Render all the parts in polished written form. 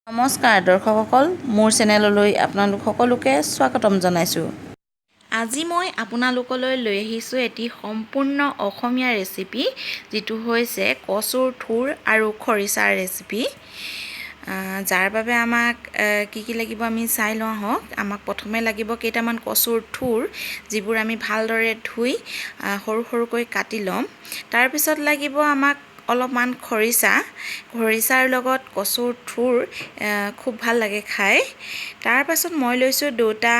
নমস্কাৰ দৰ্শকসকল, মোৰ চেনেললৈ আপোনালোক সকলোকে স্বাগতম জনাইছোঁ। আজি মই আপোনালোকলৈ লৈ আহিছোঁ এটি সম্পূৰ্ণ অসমীয়া ৰেচিপি, যিটো হৈছে কচুৰ ঠুৰ আৰু খৰিচাৰ ৰেচিপি। যাৰ বাবে আমাক কি লাগিব আমি চাই লওঁ আহক। আমাক প্ৰথমে লাগিব কেইটামান কচুৰ ঠুৰ, যিবোৰ আমি ভালদৰে ধুই সৰু সৰুকৈ কাটি ল'ম। তাৰপিছত লাগিব আমাক অলপমান খৰিচাৰ লগত কচুৰ ঠুৰ খুব ভাল লাগে খাই। তাৰপাছত মই লৈছোঁ 2টা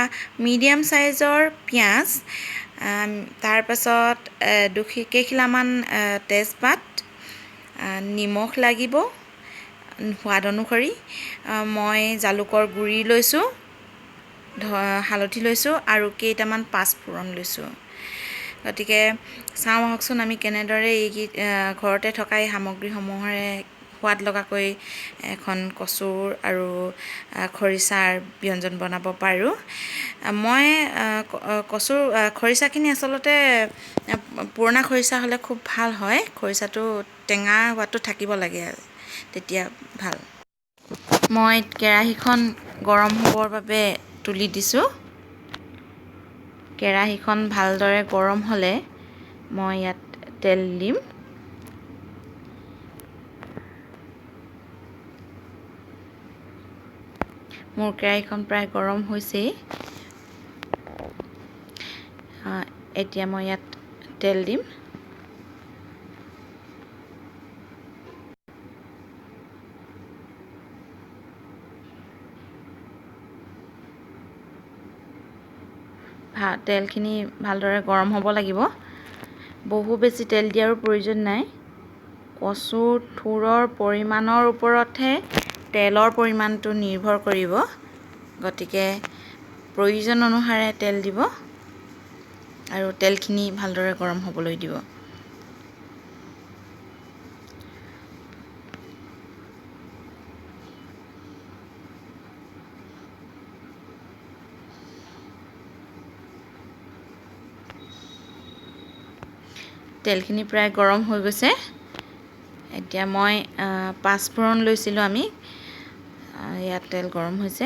মিডিয়াম চাইজৰ পিঁয়াজ, তাৰপাছত কেইখিলামান তেজপাত, নিমখ লাগিব সোৱাদ অনুসৰি। মই জালুকৰ গুড়ি লৈছোঁ, হালধি লৈছোঁ আৰু কেইটামান পাঁচফোৰণ লৈছোঁ। গতিকে চাওঁ আহকচোন আমি কেনেদৰে ঘৰতে থকা এই সামগ্ৰীসমূহেৰে সোৱাদ লগাকৈ এখন কচুৰ আৰু খৰিচাৰ ব্যঞ্জন বনাব পাৰোঁ। মই খৰিচাখিনি আচলতে পুৰণা খৰিচা হ'লে খুব ভাল হয়। খৰিচাটো টেঙা সোৱাদটো থাকিব লাগে, তেতিয়া ভাল। মই কেৰাহীখন গৰম হ'বৰ বাবে তুলি দিছোঁ। কেৰাহীখন ভালদৰে গৰম হ'লে মই ইয়াত তেল দিম। মোৰ কেৰাহীখন প্ৰায় গৰম হৈছেই। এতিয়া মই ইয়াত তেল দিম। তেলখিনি ভালদৰে গৰম হ'ব লাগিব। বহু বেছি তেল দিয়াৰো প্ৰয়োজন নাই। কচুৰ ঠুৰৰ পৰিমাণৰ ওপৰতহে তেলৰ পৰিমাণটো নিৰ্ভৰ কৰিব। গতিকে প্ৰয়োজন অনুসাৰে তেল দিব আৰু তেলখিনি ভালদৰে গৰম হ'বলৈ দিব। তেলখিনি প্ৰায় গৰম হৈ গৈছে। এতিয়া মই পাঁচফোৰণ লৈছিলোঁ আমি। ইয়াত তেল গৰম হৈছে।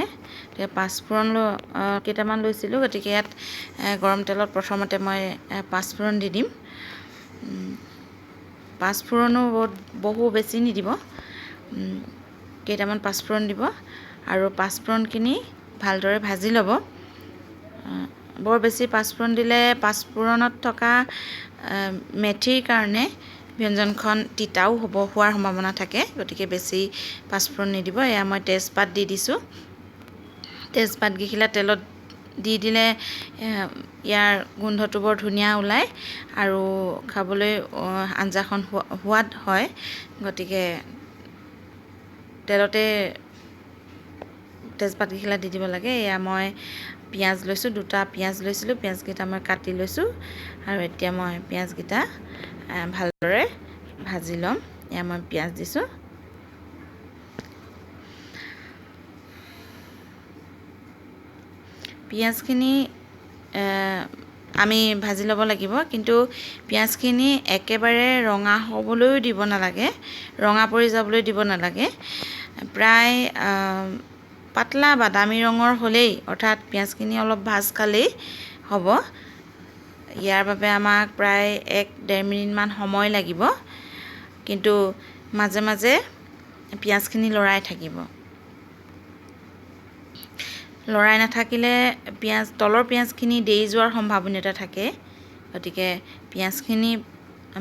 এতিয়া পাঁচফোৰণ কেইটামান লৈছিলোঁ। গতিকে ইয়াত গৰম তেলত প্ৰথমতে মই পাঁচফোৰণ দি দিম। পাঁচফোৰণো বহু বেছি নিদিব, কেইটামান পাঁচফোৰণ দিব আৰু পাঁচফোৰণখিনি ভালদৰে ভাজি ল'ব। বৰ বেছি পাঁচফোৰণ দিলে পাঁচফোৰণত থকা মেথিৰ কাৰণে ব্যঞ্জনখন তিতাও হোৱাৰ সম্ভাৱনা থাকে। গতিকে বেছি পাঁচফোৰণ নিদিব। এয়া মই তেজপাত দি দিছোঁ। তেজপাত কেইখিলা তেলত দি দিলে ইয়াৰ গোন্ধটো বৰ ধুনীয়া ওলায় আৰু খাবলৈ আঞ্জাখন সোৱাদ হয়। গতিকে তেলতে তেজপাত কেইখিলা দি দিব লাগে। এয়া মই পিঁয়াজ লৈছোঁ, 2টা পিঁয়াজ লৈছিলোঁ। পিঁয়াজকেইটা মই কাটি লৈছোঁ আৰু এতিয়া মই পিঁয়াজকেইটা ভালদৰে ভাজি ল'ম। এয়া মই পিঁয়াজ দিছোঁ। পিঁয়াজখিনি আমি ভাজি ল'ব লাগিব, কিন্তু পিঁয়াজখিনি একেবাৰে ৰঙা হ'বলৈও দিব নালাগে, ৰঙা পৰি যাবলৈ দিব নালাগে। প্ৰায় পাতলা বাদামী ৰঙৰ হ'লেই, অৰ্থাৎ পিঁয়াজখিনি অলপ ভাজ খালেই হ'ব। ইয়াৰ বাবে আমাক প্ৰায় 1-1.5 মিনিটমান সময় লাগিব, কিন্তু মাজে মাজে পিঁয়াজখিনি লৰাই থাকিব। লৰাই নাথাকিলে তলৰ পিঁয়াজখিনি দেই যোৱাৰ সম্ভাৱনীয়তা থাকে। গতিকে পিঁয়াজখিনি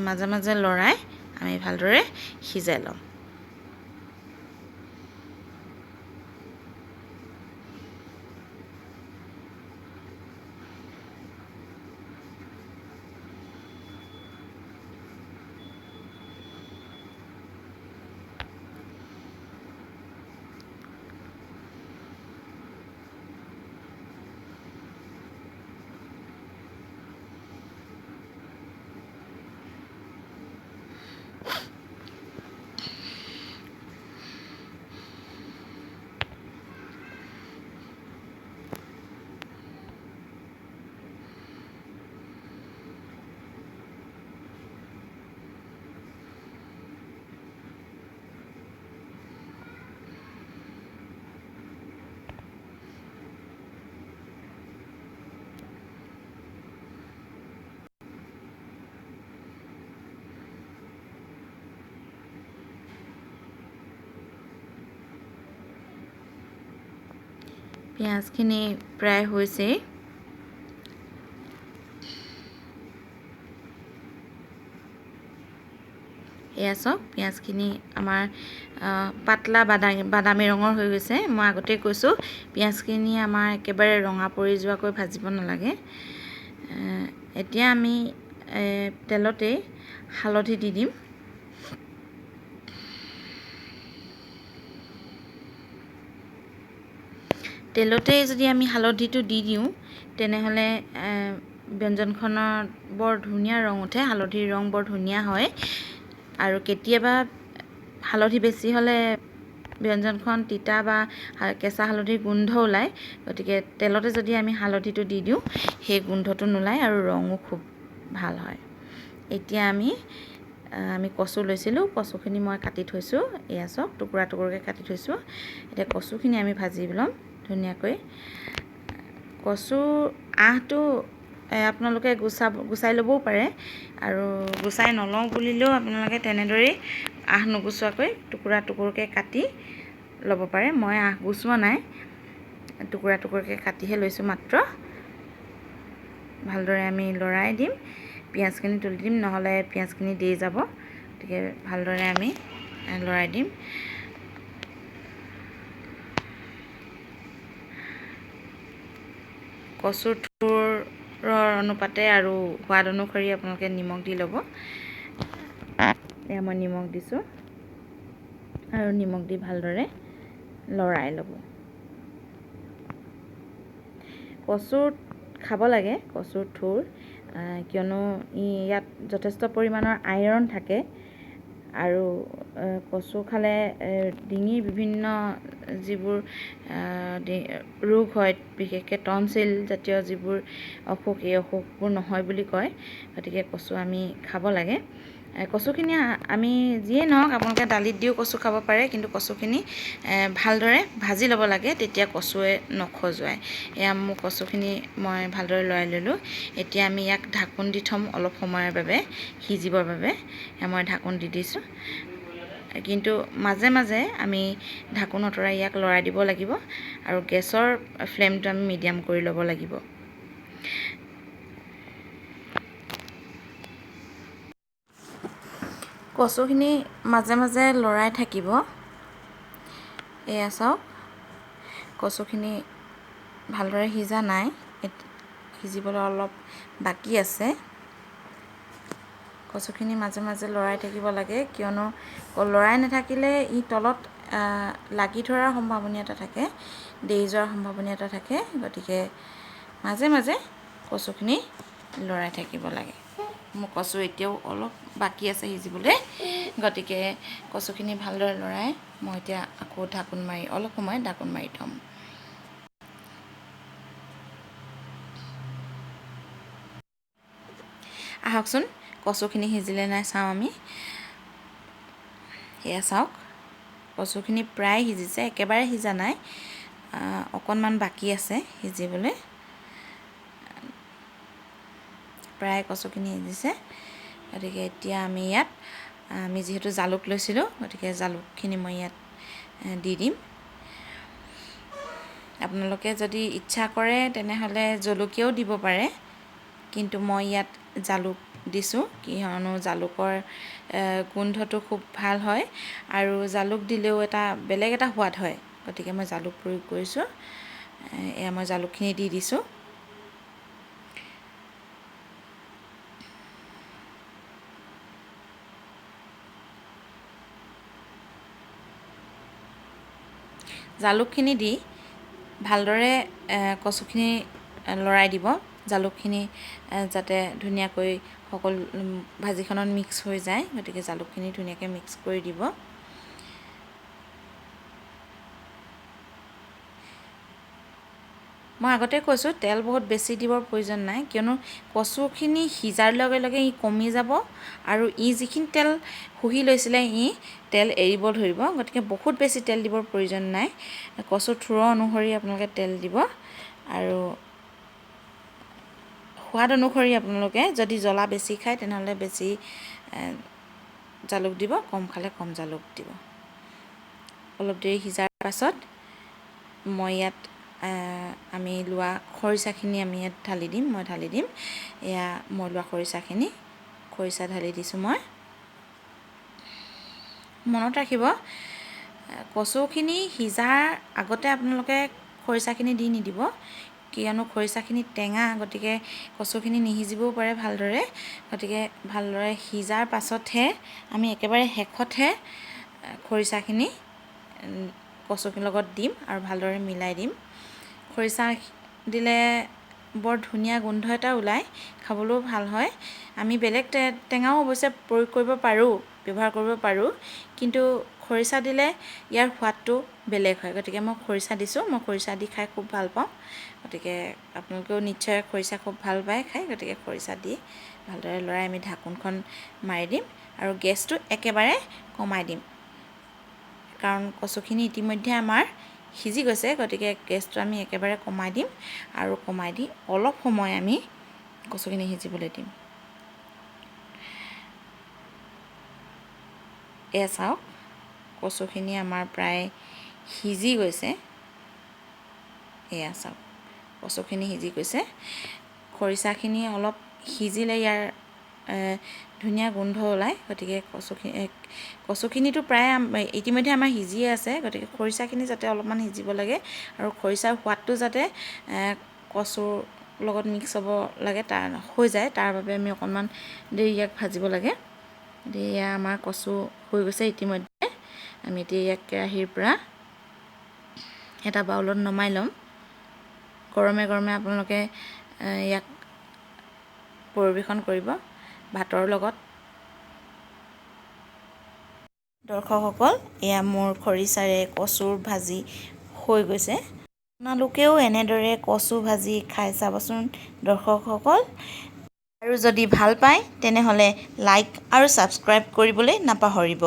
মাজে মাজে লৰাই আমি ভালদৰে সিজাই ল'ম। পিঁয়াজখিনি প্ৰায় হৈছেই। এয়া চাওক পিঁয়াজখিনি আমাৰ পাতলা বাদামী ৰঙৰ হৈ গৈছে। মই আগতেই কৈছোঁ পিঁয়াজখিনি আমাৰ একেবাৰে ৰঙা পৰি যোৱাকৈ ভাজিব নালাগে। এতিয়া আমি তেলতেই হালধি দি দিম। তেলতেই যদি আমি হালধিটো দি দিওঁ তেনেহ'লে ব্যঞ্জনখনৰ বৰ ধুনীয়া ৰং উঠে, হালধিৰ ৰং বৰ ধুনীয়া হয়। আৰু কেতিয়াবা হালধি বেছি হ'লে ব্যঞ্জনখন তিতা বা কেঁচা হালধিৰ গোন্ধ ওলায়, গতিকে তেলতে যদি আমি হালধিটো দি দিওঁ সেই গোন্ধটো নোলায় আৰু ৰঙো খুব ভাল হয়। এতিয়া আমি কচু লৈছিলোঁ, কচুখিনি মই কাটি থৈছোঁ। এয়া চাওক টুকুৰা টুকুৰকৈ কাটি থৈছোঁ। এতিয়া কচুখিনি আমি ভাজি ল'ম ধুনীয়াকৈ। কচু আঁহটো আপোনালোকে গুচাই ল'বও পাৰে, আৰু গুচাই নলওঁ বুলিলেও আপোনালোকে তেনেদৰেই আঁহ নুগুচোৱাকৈ টুকুৰা টুকুৰকৈ কাটি ল'ব পাৰে। মই আঁহ গুচোৱা নাই, টুকুৰা টুকুৰকৈ কাটিহে লৈছোঁ মাত্ৰ। ভালদৰে আমি লৰাই দিম, পিঁয়াজখিনি তুলি দিম, নহ'লে পিঁয়াজখিনি দি যাব। গতিকে ভালদৰে আমি লৰাই দিম। কচুৰ ঠুৰৰ অনুপাতে আৰু সোৱাদ অনুসৰি আপোনালোকে নিমখ দি ল'ব। এয়া মই নিমখ দিছোঁ আৰু নিমখ দি ভালদৰে লৰাই ল'ব। কচু খাব লাগে, কচুৰ ঠুৰ, কিয়নো ইয়াত যথেষ্ট পৰিমাণৰ আইৰণ থাকে। আৰু কচু খালে ডিঙিৰ বিভিন্ন যিবোৰ ৰোগ হয়, বিশেষকৈ টনচিল জাতীয় যিবোৰ অসুখ, এই অসুখবোৰ নহয় বুলি কয়। গতিকে কচু আমি খাব লাগে। কচুখিনি আমি যিয়ে নহওক আপোনালোকে দালিত দিও কচু খাব পাৰে, কিন্তু কচুখিনি ভালদৰে ভাজি ল'ব লাগে, তেতিয়া কচুৱে নখজুৱায়। এয়া মোৰ কচুখিনি মই ভালদৰে লৰাই ল'লোঁ। এতিয়া আমি ইয়াক ঢাকোন দি থ'ম অলপ সময়ৰ বাবে, সিজিবৰ বাবে। মই ঢাকোন দি দিছোঁ, কিন্তু মাজে মাজে আমি ঢাকোন আঁতৰাই ইয়াক লৰাই দিব লাগিব, আৰু গেছৰ ফ্লেমটো আমি মিডিয়াম কৰি ল'ব লাগিব। কচুখিনি মাজে মাজে লৰাই থাকিব। এয়া চাওক কচুখিনি ভালদৰে সিজা নাই, সিজিবলৈ অলপ বাকী আছে। কচুখিনি মাজে মাজে লৰাই থাকিব লাগে, কিয়নো লৰাই নাথাকিলে ই তলত লাগি ধৰাৰ সম্ভাৱনীয়তা থাকে, দেই যোৱাৰ সম্ভাৱনীয়তা থাকে। গতিকে মাজে মাজে কচুখিনি লৰাই থাকিব লাগে। মোৰ কচু এতিয়াও অলপ বাকী আছে সিজিবলৈ, গতিকে কচুখিনি ভালদৰে লৰাই মই এতিয়া আকৌ ঢাকোন মাৰি অলপ সময় ঢাকোন মাৰি থ'ম। আহকচোন কচুখিনি সিজিলে নাই চাওঁ আমি। এয়া চাওক কচুখিনি প্ৰায় সিজিছে, একেবাৰে সিজা নাই, অকণমান বাকী আছে সিজিবলৈ। প্ৰায় কচুখিনি সিজিছে। গতিকে এতিয়া আমি ইয়াত যিহেতু জালুক লৈছিলোঁ, গতিকে জালুকখিনি মই ইয়াত দি দিম। আপোনালোকে যদি ইচ্ছা কৰে তেনেহ'লে জলকীয়াও দিব পাৰে, কিন্তু মই ইয়াত জালুক দিছোঁ, কিয়নো জালুকৰ গোন্ধটো খুব ভাল হয়, আৰু জালুক দিলেও এটা বেলেগ এটা সোৱাদ হয়। গতিকে মই জালুক প্ৰয়োগ কৰিছোঁ। এয়া মই জালুকখিনি দি দিছোঁ। জালুকখিনি দি ভালদৰে কচুখিনি লৰাই দিব। জালুকখিনি যাতে ধুনীয়াকৈ সকলো ভাজিখনত মিক্স হৈ যায়, গতিকে জালুকখিনি ধুনীয়াকৈ মিক্স কৰি দিব। মই আগতে কৈছোঁ তেল বহুত বেছি দিবৰ প্ৰয়োজন নাই, কিয়নো কচুখিনি সিজাৰ লগে লগে ই কমি যাব, আৰু ই যিখিনি তেল শুহি লৈছিলে ই তেল এৰিব ধৰিব। গতিকে বহুত বেছি তেল দিবৰ প্ৰয়োজন নাই। কচুৰ ঠুৰৰ অনুসৰি আপোনালোকে তেল দিব, আৰু সোৱাদ অনুসৰি আপোনালোকে যদি জ্বলা বেছি খায় তেনেহ'লে বেছি জালুক দিব, কম খালে কম জালুক দিব। অলপ দেৰি সিজাৰ পাছত মই ইয়াত আমি লোৱা খৰিচাখিনি আমি ইয়াত ঢালি দিম। মই ঢালি দিম। এয়া মই লোৱা খৰিচাখিনি, খৰিচা ঢালি দিছোঁ মই। মনত ৰাখিব, কচুখিনি সিজাৰ আগতে আপোনালোকে খৰিচাখিনি দি নিদিব, কিয়নো খৰিচাখিনি টেঙা, গতিকে কচুখিনি নিসিজিবও পাৰে ভালদৰে। গতিকে ভালদৰে সিজাৰ পাছতহে আমি একেবাৰে শেষতহে খৰিচাখিনি কচুখিনিৰ লগত দিম আৰু ভালদৰে মিলাই দিম। খৰিচা দিলে বৰ ধুনীয়া গোন্ধ এটা ওলায়, খাবলৈও ভাল হয়। আমি বেলেগ টেঙাও অৱশ্যে প্ৰয়োগ কৰিব পাৰোঁ, ব্যৱহাৰ কৰিব পাৰোঁ, কিন্তু খৰিচা দিলে ইয়াৰ সোৱাদটো বেলেগ হয়। গতিকে মই খৰিচা দিছোঁ, মই খৰিচা দি খাই খুব ভাল পাওঁ। গতিকে আপোনালোকেও নিশ্চয় খৰিচা খুব ভাল পায় খাই, গতিকে খৰিচা দি ভালদৰে লৰাই আমি ঢাকোনখন মাৰি দিম আৰু গেছটো একেবাৰে কমাই দিম, কাৰণ কচুখিনি ইতিমধ্যে আমাৰ সিজি গৈছে। গতিকে গেছটো আমি একেবাৰে কমাই দিম আৰু কমাই দি অলপ সময় আমি কচুখিনি সিজিবলৈ দিম। এয়া চাওক, কচুখিনি আমাৰ প্ৰায় সিজি গৈছে। এয়া চাওক, কচুখিনি সিজি গৈছে। খৰিচাখিনি অলপ সিজিলে ইয়াৰ ধুনীয়া গোন্ধ ওলায়। গতিকে কচুখিনিতো প্ৰায় ইতিমধ্যে আমাৰ সিজিয়ে আছে। গতিকে খৰিচাখিনি যাতে অলপমান সিজিব লাগে আৰু খৰিচাৰ সোৱাদটো যাতে কচুৰ লগত মিক্স হ'ব লাগে, হৈ যায়, তাৰ বাবে আমি অকণমান দেৰি ইয়াক ভাজিব লাগে। এয়া আমাৰ কচু হৈ গৈছে ইতিমধ্যে। আমি এতিয়া ইয়াক কেৰাহীৰ পৰা এটা বাউলত নমাই ল'ম। গৰমে গৰমে আপোনালোকে ইয়াক পৰিৱেশন কৰিব ভাতৰ লগত। দৰ্শকসকল, এয়া মোৰ খৰিচাৰে কচুৰ ভাজি হৈ গৈছে। আপোনালোকেও এনেদৰে কচু ভাজি খাই চাবচোন দৰ্শকসকল। আৰু যদি ভাল পায় তেনেহ'লে লাইক আৰু ছাবস্ক্ৰাইব কৰিবলৈ নাপাহৰিব।